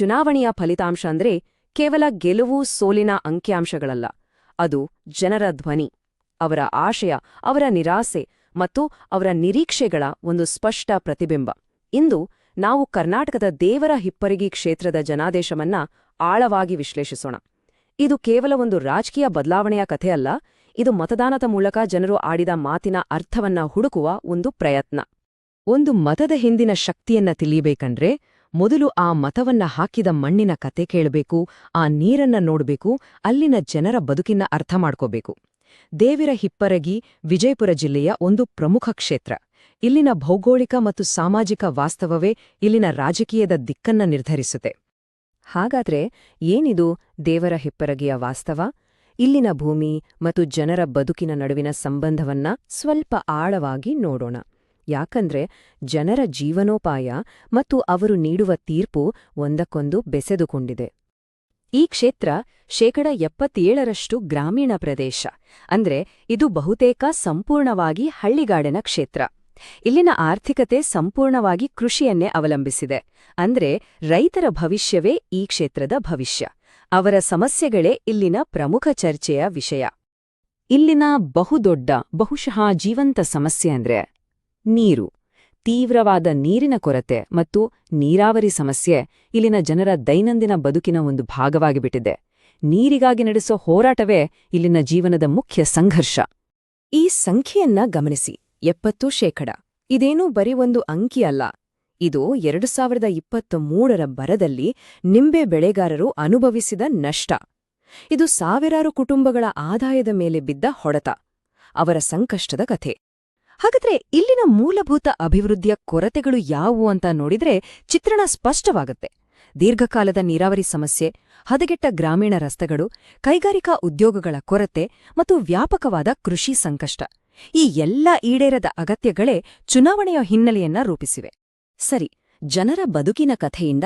ಚುನಾವಣೆಯ ಫಲಿತಾಂಶ ಅಂದ್ರೆ ಕೇವಲ ಗೆಲುವು ಸೋಲಿನ ಅಂಕಿಅಂಶಗಳಲ್ಲ. ಅದು ಜನರ ಧ್ವನಿ, ಅವರ ಆಶಯ, ಅವರ ನಿರಾಸೆ ಮತ್ತು ಅವರ ನಿರೀಕ್ಷೆಗಳ ಒಂದು ಸ್ಪಷ್ಟ ಪ್ರತಿಬಿಂಬ. ಇಂದು ನಾವು ಕರ್ನಾಟಕದ ದೇವರ ಹಿಪ್ಪರಗಿ ಕ್ಷೇತ್ರದ ಜನಾದೇಶವನ್ನ ಆಳವಾಗಿ ವಿಶ್ಲೇಷಿಸೋಣ. ಇದು ಕೇವಲ ಒಂದು ರಾಜಕೀಯ ಬದಲಾವಣೆಯ ಕಥೆಯಲ್ಲ, ಇದು ಮತದಾನದ ಮೂಲಕ ಜನರು ಆಡಿದ ಮಾತಿನ ಅರ್ಥವನ್ನ ಹುಡುಕುವ ಒಂದು ಪ್ರಯತ್ನ. ಒಂದು ಮತದ ಹಿಂದಿನ ಶಕ್ತಿಯನ್ನ ತಿಳಿಯಬೇಕಂದ್ರೆ ಮೊದಲು ಆ ಮತವನ್ನ ಹಾಕಿದ ಮಣ್ಣಿನ ಕತೆ ಕೇಳಬೇಕು, ಆ ನೀರನ್ನ ನೋಡ್ಬೇಕು, ಅಲ್ಲಿನ ಜನರ ಬದುಕಿನ ಅರ್ಥ ಮಾಡ್ಕೋಬೇಕು. ದೇವರ ಹಿಪ್ಪರಗಿ ವಿಜಯಪುರ ಜಿಲ್ಲೆಯ ಒಂದು ಪ್ರಮುಖ ಕ್ಷೇತ್ರ. ಇಲ್ಲಿನ ಭೌಗೋಳಿಕ ಮತ್ತು ಸಾಮಾಜಿಕ ವಾಸ್ತವವೇ ಇಲ್ಲಿನ ರಾಜಕೀಯದ ದಿಕ್ಕನ್ನ ನಿರ್ಧರಿಸುತ್ತೆ. ಹಾಗಾದ್ರೆ ಏನಿದು ದೇವರ ಹಿಪ್ಪರಗಿಯ ವಾಸ್ತವ? ಇಲ್ಲಿನ ಭೂಮಿ ಮತ್ತು ಜನರ ಬದುಕಿನ ನಡುವಿನ ಸಂಬಂಧವನ್ನ ಸ್ವಲ್ಪ ಆಳವಾಗಿ ನೋಡೋಣ. ಯಾಕಂದ್ರೆ ಜನರ ಜೀವನೋಪಾಯ ಮತ್ತು ಅವರು ನೀಡುವ ತೀರ್ಪು ಒಂದಕ್ಕೊಂದು ಬೆಸೆದುಕೊಂಡಿದೆ. ಈ ಕ್ಷೇತ್ರ 77% ಗ್ರಾಮೀಣ ಪ್ರದೇಶ, ಅಂದ್ರೆ ಇದು ಬಹುತೇಕ ಸಂಪೂರ್ಣವಾಗಿ ಹಳ್ಳಿಗಾಡಿನ ಕ್ಷೇತ್ರ. ಇಲ್ಲಿನ ಆರ್ಥಿಕತೆ ಸಂಪೂರ್ಣವಾಗಿ ಕೃಷಿಯನ್ನೇ ಅವಲಂಬಿಸಿದೆ. ಅಂದ್ರೆ ರೈತರ ಭವಿಷ್ಯವೇ ಈ ಕ್ಷೇತ್ರದ ಭವಿಷ್ಯ. ಅವರ ಸಮಸ್ಯೆಗಳೇ ಇಲ್ಲಿನ ಪ್ರಮುಖ ಚರ್ಚೆಯ ವಿಷಯ. ಇಲ್ಲಿನ ಬಹುದೊಡ್ಡ, ಬಹುಶಃ ಜೀವಂತ ಸಮಸ್ಯೆ ಅಂದ್ರೆ ನೀರು. ತೀವ್ರವಾದ ನೀರಿನ ಕೊರತೆ ಮತ್ತು ನೀರಾವರಿ ಸಮಸ್ಯೆ ಇಲ್ಲಿನ ಜನರ ದೈನಂದಿನ ಬದುಕಿನ ಒಂದು ಭಾಗವಾಗಿಬಿಟ್ಟಿದೆ. ನೀರಿಗಾಗಿ ನಡೆಸೋ ಹೋರಾಟವೇ ಇಲ್ಲಿನ ಜೀವನದ ಮುಖ್ಯ ಸಂಘರ್ಷ. ಈ ಸಂಖ್ಯೆಯನ್ನ ಗಮನಿಸಿ, 70%. ಇದೇನೂ ಬರೀ ಒಂದು ಅಂಕಿಯಲ್ಲ. ಇದು 2023ರ ಬರದಲ್ಲಿ ನಿಂಬೆ ಬೆಳೆಗಾರರು ಅನುಭವಿಸಿದ ನಷ್ಟ. ಇದು ಸಾವಿರಾರು ಕುಟುಂಬಗಳ ಆದಾಯದ ಮೇಲೆ ಬಿದ್ದ ಹೊಡೆತ, ಅವರ ಸಂಕಷ್ಟದ ಕಥೆ. ಹಾಗಾದ್ರೆ ಇಲ್ಲಿನ ಮೂಲಭೂತ ಅಭಿವೃದ್ಧಿಯ ಕೊರತೆಗಳು ಯಾವುವು ಅಂತ ನೋಡಿದ್ರೆ ಚಿತ್ರಣ ಸ್ಪಷ್ಟವಾಗುತ್ತೆ. ದೀರ್ಘಕಾಲದ ನೀರಾವರಿ ಸಮಸ್ಯೆ, ಹದಗೆಟ್ಟ ಗ್ರಾಮೀಣ ರಸ್ತೆಗಳು, ಕೈಗಾರಿಕಾ ಉದ್ಯೋಗಗಳ ಕೊರತೆ ಮತ್ತು ವ್ಯಾಪಕವಾದ ಕೃಷಿ ಸಂಕಷ್ಟ. ಈ ಎಲ್ಲ ಈಡೇರದ ಅಗತ್ಯಗಳೇ ಚುನಾವಣೆಯ ಹಿನ್ನೆಲೆಯನ್ನ ರೂಪಿಸಿವೆ. ಸರಿ, ಜನರ ಬದುಕಿನ ಕಥೆಯಿಂದ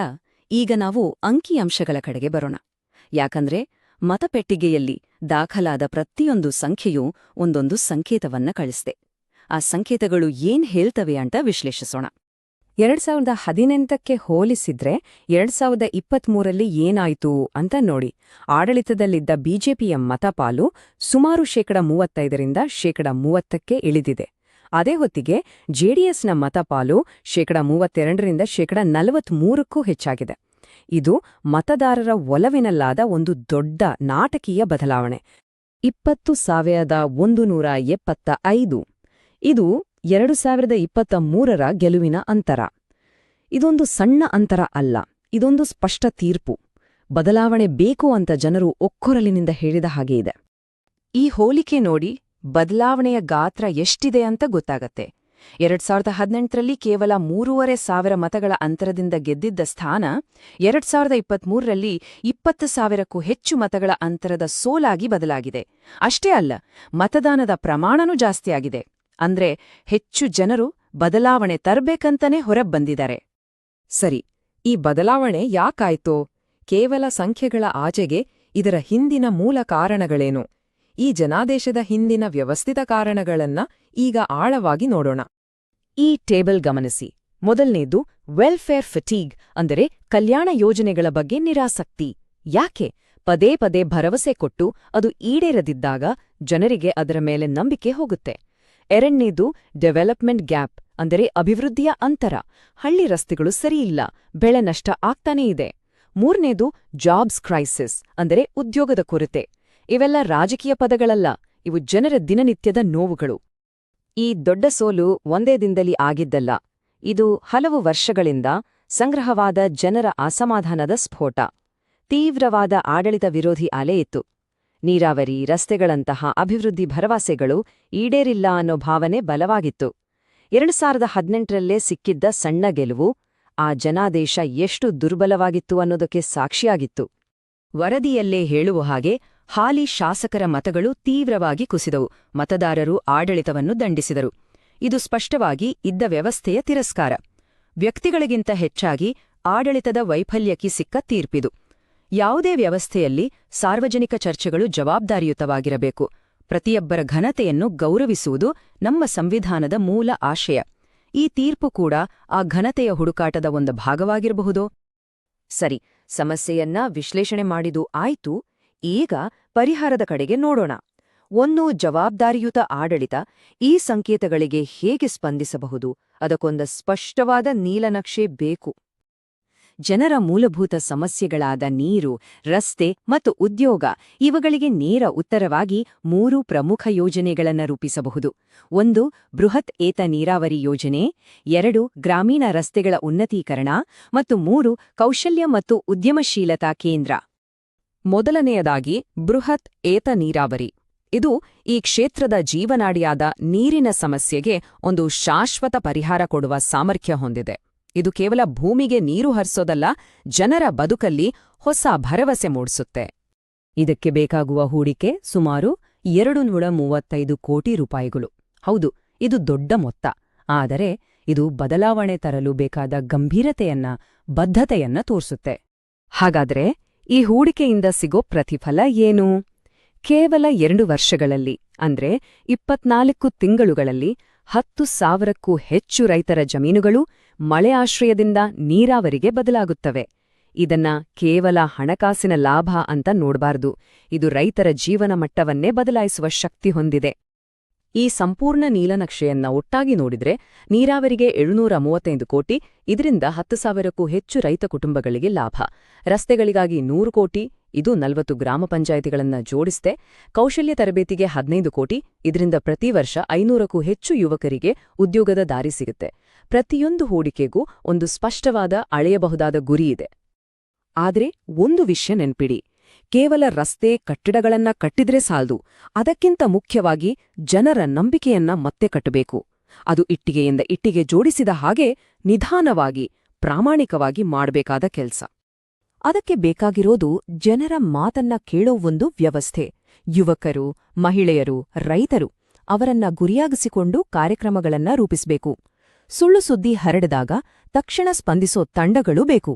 ಈಗ ನಾವು ಅಂಕಿಅಂಶಗಳ ಕಡೆಗೆ ಬರೋಣ. ಯಾಕಂದ್ರೆ ಮತಪೆಟ್ಟಿಗೆಯಲ್ಲಿ ದಾಖಲಾದ ಪ್ರತಿಯೊಂದು ಸಂಖ್ಯೆಯೂ ಒಂದೊಂದು ಸಂಕೇತವನ್ನ ಕಳಿಸಿದೆ. ಆ ಸಂಕೇತಗಳು ಏನ್ ಹೇಳ್ತವೆ ಅಂತ ವಿಶ್ಲೇಷಿಸೋಣ. 2018ಕ್ಕೆ ಹೋಲಿಸಿದ್ರೆ 2023ರಲ್ಲಿ ಏನಾಯ್ತು ಅಂತ ನೋಡಿ. ಆಡಳಿತದಲ್ಲಿದ್ದ ಬಿಜೆಪಿಯ ಮತಪಾಲು ಸುಮಾರು 35%ರಿಂದ 30%ಕ್ಕೆ ಇಳಿದಿದೆ. ಅದೇ ಹೊತ್ತಿಗೆ ಜೆಡಿಎಸ್ನ ಮತಪಾಲು 32%ರಿಂದ 43%ಕ್ಕೂ ಹೆಚ್ಚಾಗಿದೆ. ಇದು ಮತದಾರರ ಒಲವಿನಲ್ಲಾದ ಒಂದು ದೊಡ್ಡ ನಾಟಕೀಯ ಬದಲಾವಣೆ. 20,175. ಇದು 2023ರ ಗೆಲುವಿನ ಅಂತರ. ಇದೊಂದು ಸಣ್ಣ ಅಂತರ ಅಲ್ಲ, ಇದೊಂದು ಸ್ಪಷ್ಟ ತೀರ್ಪು. ಬದಲಾವಣೆ ಬೇಕು ಅಂತ ಜನರು ಒಕ್ಕೊರಲಿನಿಂದ ಹೇಳಿದ ಹಾಗೆ ಇದೆ. ಈ ಹೋಲಿಕೆ ನೋಡಿ ಬದಲಾವಣೆಯ ಗಾತ್ರ ಎಷ್ಟಿದೆ ಅಂತ ಗೊತ್ತಾಗತ್ತೆ. 2018ರಲ್ಲಿ ಕೇವಲ 3,500 ಮತಗಳ ಅಂತರದಿಂದ ಗೆದ್ದಿದ್ದ ಸ್ಥಾನ 2023ರಲ್ಲಿ 20,000ಕ್ಕೂ ಹೆಚ್ಚು ಮತಗಳ ಅಂತರದ ಸೋಲಾಗಿ ಬದಲಾಗಿದೆ. ಅಷ್ಟೇ ಅಲ್ಲ, ಮತದಾನದ ಪ್ರಮಾಣನೂ ಜಾಸ್ತಿಯಾಗಿದೆ. ಅಂದ್ರೆ ಹೆಚ್ಚು ಜನರು ಬದಲಾವಣೆ ತರ್ಬೇಕಂತನೇ ಹೊರಬಂದಿದ್ದಾರೆ. ಸರಿ, ಈ ಬದಲಾವಣೆ ಯಾಕಾಯ್ತೋ? ಕೇವಲ ಸಂಖ್ಯೆಗಳ ಆಚೆಗೆ ಇದರ ಹಿಂದಿನ ಮೂಲ ಕಾರಣಗಳೇನು? ಈ ಜನಾದೇಶದ ಹಿಂದಿನ ವ್ಯವಸ್ಥಿತ ಕಾರಣಗಳನ್ನ ಈಗ ಆಳವಾಗಿ ನೋಡೋಣ. ಈ ಟೇಬಲ್ ಗಮನಿಸಿ. ಮೊದಲನೇದು ವೆಲ್ಫೇರ್ ಫಟಿಗ್, ಅಂದರೆ ಕಲ್ಯಾಣ ಯೋಜನೆಗಳ ಬಗ್ಗೆ ನಿರಾಸಕ್ತಿ. ಯಾಕೆ? ಪದೇ ಪದೇ ಭರವಸೆ ಕೊಟ್ಟು ಅದು ಈಡೇರದಿದ್ದಾಗ ಜನರಿಗೆ ಅದರ ಮೇಲೆ ನಂಬಿಕೆ ಹೋಗುತ್ತೆ. ಎರಡನೇದು ಡೆವಲಪ್ಮೆಂಟ್ ಗ್ಯಾಪ್, ಅಂದರೆ ಅಭಿವೃದ್ಧಿಯ ಅಂತರ. ಹಳ್ಳಿ ರಸ್ತೆಗಳು ಸರಿಯಿಲ್ಲ, ಬೆಳೆ ನಷ್ಟ ಆಗ್ತಾನೇ ಇದೆ. ಮೂರನೇದು ಜಾಬ್ಸ್ ಕ್ರೈಸಿಸ್, ಅಂದರೆ ಉದ್ಯೋಗದ ಕೊರತೆ. ಇವೆಲ್ಲ ರಾಜಕೀಯ ಪದಗಳಲ್ಲ, ಇವು ಜನರ ದಿನನಿತ್ಯದ ನೋವುಗಳು. ಈ ದೊಡ್ಡ ಸೋಲು ಒಂದೇ ದಿನದಲ್ಲಿ ಆಗಿದ್ದಲ್ಲ. ಇದು ಹಲವು ವರ್ಷಗಳಿಂದ ಸಂಗ್ರಹವಾದ ಜನರ ಅಸಮಾಧಾನದ ಸ್ಫೋಟ. ತೀವ್ರವಾದ ಆಡಳಿತ ವಿರೋಧಿ ಅಲೆ ಇತ್ತು. ನೀರಾವರಿ, ರಸ್ತೆಗಳಂತಹ ಅಭಿವೃದ್ಧಿ ಭರವಸೆಗಳು ಈಡೇರಿಲ್ಲ ಅನ್ನೋ ಭಾವನೆ ಬಲವಾಗಿತ್ತು. 2018ರಲ್ಲೇ ಸಿಕ್ಕಿದ್ದ ಸಣ್ಣ ಗೆಲುವು ಆ ಜನಾದೇಶ ಎಷ್ಟು ದುರ್ಬಲವಾಗಿತ್ತು ಅನ್ನೋದಕ್ಕೆ ಸಾಕ್ಷಿಯಾಗಿತ್ತು. ವರದಿಯಲ್ಲೇ ಹೇಳುವ ಹಾಗೆ ಹಾಲಿ ಶಾಸಕರ ಮತಗಳು ತೀವ್ರವಾಗಿ ಕುಸಿದವು. ಮತದಾರರು ಆಡಳಿತವನ್ನು ದಂಡಿಸಿದರು. ಇದು ಸ್ಪಷ್ಟವಾಗಿ ಇದ್ದ ವ್ಯವಸ್ಥೆಯ ತಿರಸ್ಕಾರ. ವ್ಯಕ್ತಿಗಳಿಗಿಂತ ಹೆಚ್ಚಾಗಿ ಆಡಳಿತದ ವೈಫಲ್ಯಕ್ಕೆ ಸಿಕ್ಕ ತೀರ್ಪಿದು. ಯಾವುದೇ ವ್ಯವಸ್ಥೆಯಲ್ಲಿ ಸಾರ್ವಜನಿಕ ಚರ್ಚೆಗಳು ಜವಾಬ್ದಾರಿಯುತವಾಗಿರಬೇಕು. ಪ್ರತಿಯೊಬ್ಬರ ಘನತೆಯನ್ನು ಗೌರವಿಸುವುದು ನಮ್ಮ ಸಂವಿಧಾನದ ಮೂಲ ಆಶಯ. ಈ ತೀರ್ಪು ಕೂಡ ಆ ಘನತೆಯ ಹುಡುಕಾಟದ ಒಂದು ಭಾಗವಾಗಿರಬಹುದು. ಸರಿ, ಸಮಸ್ಯೆಯನ್ನ ವಿಶ್ಲೇಷಣೆ ಮಾಡಿದ್ದು ಆಯ್ತು. ಈಗ ಪರಿಹಾರದ ಕಡೆಗೆ ನೋಡೋಣ. ಒಂದು ಜವಾಬ್ದಾರಿಯುತ ಆಡಳಿತ ಈ ಸಂಕೇತಗಳಿಗೆ ಹೇಗೆ ಸ್ಪಂದಿಸಬಹುದು? ಅದಕ್ಕೊಂದು ಸ್ಪಷ್ಟವಾದ ನೀಲನಕ್ಷೆ ಬೇಕು. ಜನರ ಮೂಲಭೂತ ಸಮಸ್ಯೆಗಳಾದ ನೀರು, ರಸ್ತೆ ಮತ್ತು ಉದ್ಯೋಗ ಇವುಗಳಿಗೆ ನೇರ ಉತ್ತರವಾಗಿ 3 ಪ್ರಮುಖ ಯೋಜನೆಗಳನ್ನು ರೂಪಿಸಬಹುದು. 1. ಬೃಹತ್ ಏತ ನೀರಾವರಿ ಯೋಜನೆ, 2. ಗ್ರಾಮೀಣ ರಸ್ತೆಗಳ ಉನ್ನತೀಕರಣ ಮತ್ತು 3. ಕೌಶಲ್ಯ ಮತ್ತು ಉದ್ಯಮಶೀಲತಾ ಕೇಂದ್ರ. ಮೊದಲನೆಯದಾಗಿ ಬೃಹತ್ ಏತ ನೀರಾವರಿ. ಇದು ಈ ಕ್ಷೇತ್ರದ ಜೀವನಾಡಿಯಾದ ನೀರಿನ ಸಮಸ್ಯೆಗೆ ಒಂದು ಶಾಶ್ವತ ಪರಿಹಾರ ಕೊಡುವ ಸಾಮರ್ಥ್ಯ ಹೊಂದಿದೆ. ಇದು ಕೇವಲ ಭೂಮಿಗೆ ನೀರು ಹರಿಸೋದಲ್ಲ, ಜನರ ಬದುಕಲ್ಲಿ ಹೊಸ ಭರವಸೆ ಮೂಡಿಸುತ್ತೆ. ಇದಕ್ಕೆ ಬೇಕಾಗುವ ಹೂಡಿಕೆ ಸುಮಾರು 235 ಕೋಟಿ ರೂಪಾಯಿಗಳು. ಹೌದು, ಇದು ದೊಡ್ಡ ಮೊತ್ತ. ಆದರೆ ಇದು ಬದಲಾವಣೆ ತರಲು ಬೇಕಾದ ಗಂಭೀರತೆಯನ್ನ, ಬದ್ಧತೆಯನ್ನ ತೋರಿಸುತ್ತೆ. ಹಾಗಾದ್ರೆ ಈ ಹೂಡಿಕೆಯಿಂದ ಸಿಗೋ ಪ್ರತಿಫಲ ಏನು? ಕೇವಲ 2 ವರ್ಷಗಳಲ್ಲಿ, ಅಂದ್ರೆ 24 ತಿಂಗಳುಗಳಲ್ಲಿ 10,000ಕ್ಕೂ ಹೆಚ್ಚು ರೈತರ ಜಮೀನುಗಳು ಮಳೆ ಆಶ್ರಯದಿಂದ ನೀರಾವರಿಗೆ ಬದಲಾಗುತ್ತವೆ. ಇದನ್ನ ಕೇವಲ ಹಣಕಾಸಿನ ಲಾಭ ಅಂತ ನೋಡಬಾರ್ದು. ಇದು ರೈತರ ಜೀವನ ಮಟ್ಟವನ್ನೇ ಬದಲಾಯಿಸುವ ಶಕ್ತಿ ಹೊಂದಿದೆ. ಈ ಸಂಪೂರ್ಣ ನೀಲನಕ್ಷೆಯನ್ನ ಒಟ್ಟಾಗಿ ನೋಡಿದ್ರೆ ನೀರಾವರಿಗೆ 735 ಕೋಟಿ, ಇದರಿಂದ 10,000ಕ್ಕೂ ಹೆಚ್ಚು ರೈತ ಕುಟುಂಬಗಳಿಗೆ ಲಾಭ. ರಸ್ತೆಗಳಿಗಾಗಿ 100 ಕೋಟಿ, ಇದು 40 ಗ್ರಾಮ ಪಂಚಾಯಿತಿಗಳನ್ನ ಜೋಡಿಸ್ತೆ. ಕೌಶಲ್ಯ ತರಬೇತಿಗೆ 15 ಕೋಟಿ, ಇದರಿಂದ ಪ್ರತಿ ವರ್ಷ 500ಕ್ಕೂ ಹೆಚ್ಚು ಯುವಕರಿಗೆ ಉದ್ಯೋಗದ ದಾರಿ ಸಿಗುತ್ತೆ. ಪ್ರತಿಯೊಂದು ಹೂಡಿಕೆಗೂ ಒಂದು ಸ್ಪಷ್ಟವಾದ ಅಳೆಯಬಹುದಾದ ಗುರಿಯಿದೆ. ಆದ್ರೆ ಒಂದು ವಿಷಯ ನೆನ್ಪಿಡಿ, ಕೇವಲ ರಸ್ತೆ, ಕಟ್ಟಡಗಳನ್ನ ಕಟ್ಟಿದ್ರೆ ಸಾಲ್ದು. ಅದಕ್ಕಿಂತ ಮುಖ್ಯವಾಗಿ ಜನರ ನಂಬಿಕೆಯನ್ನ ಮತ್ತೆ ಕಟ್ಟಬೇಕು. ಅದು ಇಟ್ಟಿಗೆಯಿಂದ ಇಟ್ಟಿಗೆ ಜೋಡಿಸಿದ ಹಾಗೆ ನಿಧಾನವಾಗಿ, ಪ್ರಾಮಾಣಿಕವಾಗಿ ಮಾಡಬೇಕಾದ ಕೆಲ್ಸ. ಅದಕ್ಕೆ ಬೇಕಾಗಿರೋದು ಜನರ ಮಾತನ್ನ ಕೇಳೋ ಒಂದು ವ್ಯವಸ್ಥೆ. ಯುವಕರು, ಮಹಿಳೆಯರು, ರೈತರು ಅವರನ್ನ ಗುರಿಯಾಗಿಸಿಕೊಂಡು ಕಾರ್ಯಕ್ರಮಗಳನ್ನ ರೂಪಿಸಬೇಕು. ಸುಳ್ಳು ಸುದ್ದಿ ಹರಡಿದಾಗ ತಕ್ಷಣ ಸ್ಪಂದಿಸೋ ತಂಡಗಳು ಬೇಕು.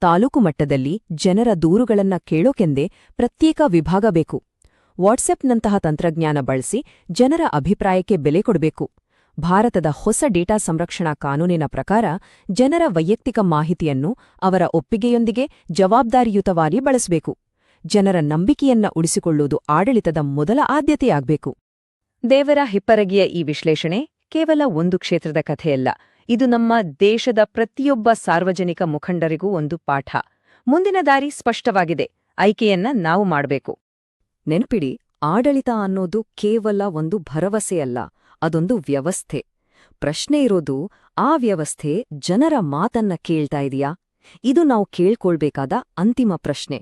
ತಾಲೂಕು ಮಟ್ಟದಲ್ಲಿ ಜನರ ದೂರುಗಳನ್ನ ಕೇಳೋಕೆಂದೇ ಪ್ರತ್ಯೇಕ ವಿಭಾಗ ಬೇಕು. ವಾಟ್ಸಪ್ನಂತಹ ತಂತ್ರಜ್ಞಾನ ಬಳಸಿ ಜನರ ಅಭಿಪ್ರಾಯಕ್ಕೆ ಬೆಲೆ ಕೊಡಬೇಕು. ಭಾರತದ ಹೊಸ ಡೇಟಾ ಸಂರಕ್ಷಣಾ ಕಾನೂನಿನ ಪ್ರಕಾರ ಜನರ ವೈಯಕ್ತಿಕ ಮಾಹಿತಿಯನ್ನು ಅವರ ಒಪ್ಪಿಗೆಯೊಂದಿಗೆ ಜವಾಬ್ದಾರಿಯುತವಾಗಿ ಬಳಸಬೇಕು. ಜನರ ನಂಬಿಕೆಯನ್ನ ಉಳಿಸಿಕೊಳ್ಳುವುದು ಆಡಳಿತದ ಮೊದಲ ಆದ್ಯತೆಯಾಗಬೇಕು. ದೇವರ ಹಿಪ್ಪರಗಿಯ ಈ ವಿಶ್ಲೇಷಣೆ ಕೇವಲ ಒಂದು ಕ್ಷೇತ್ರದ ಕಥೆಯಲ್ಲ. ಇದು ನಮ್ಮ ದೇಶದ ಪ್ರತಿಯೊಬ್ಬ ಸಾರ್ವಜನಿಕ ಮುಖಂಡರಿಗೂ ಒಂದು ಪಾಠ. ಮುಂದಿನ ದಾರಿ ಸ್ಪಷ್ಟವಾಗಿದೆ. ಆಯ್ಕೆಯನ್ನ ನಾವು ಮಾಡಬೇಕು. ನೆನಪಿಡಿ, ಆಡಳಿತ ಅನ್ನೋದು ಕೇವಲ ಒಂದು ಭರವಸೆಯಲ್ಲ, ಅದೊಂದು ವ್ಯವಸ್ಥೆ. ಪ್ರಶ್ನೆ ಇರೋದು, ಆ ವ್ಯವಸ್ಥೆ ಜನರ ಮಾತನ್ನ ಕೇಳ್ತಾ ಇದೆಯಾ? ಇದು ನಾವು ಕೇಳ್ಕೊಳ್ಬೇಕಾದ ಅಂತಿಮ ಪ್ರಶ್ನೆ.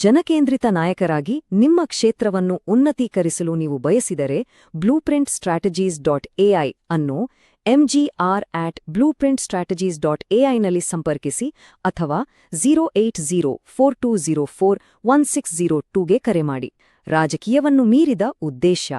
ಜನಕೇಂದ್ರಿತ ನಾಯಕರಾಗಿ ನಿಮ್ಮ ಕ್ಷೇತ್ರವನ್ನು ಉನ್ನತೀಕರಿಸಲು ನೀವು ಬಯಸಿದರೆ blueprintstrategies.ai ಅನ್ನು mgr@blueprintstrategies.ai ನಲ್ಲಿ ಸಂಪರ್ಕಿಸಿ ಅಥವಾ 08042041602ಗೆ ಕರೆ ಮಾಡಿ. ರಾಜಕೀಯವನ್ನು ಮೀರಿದ ಉದ್ದೇಶ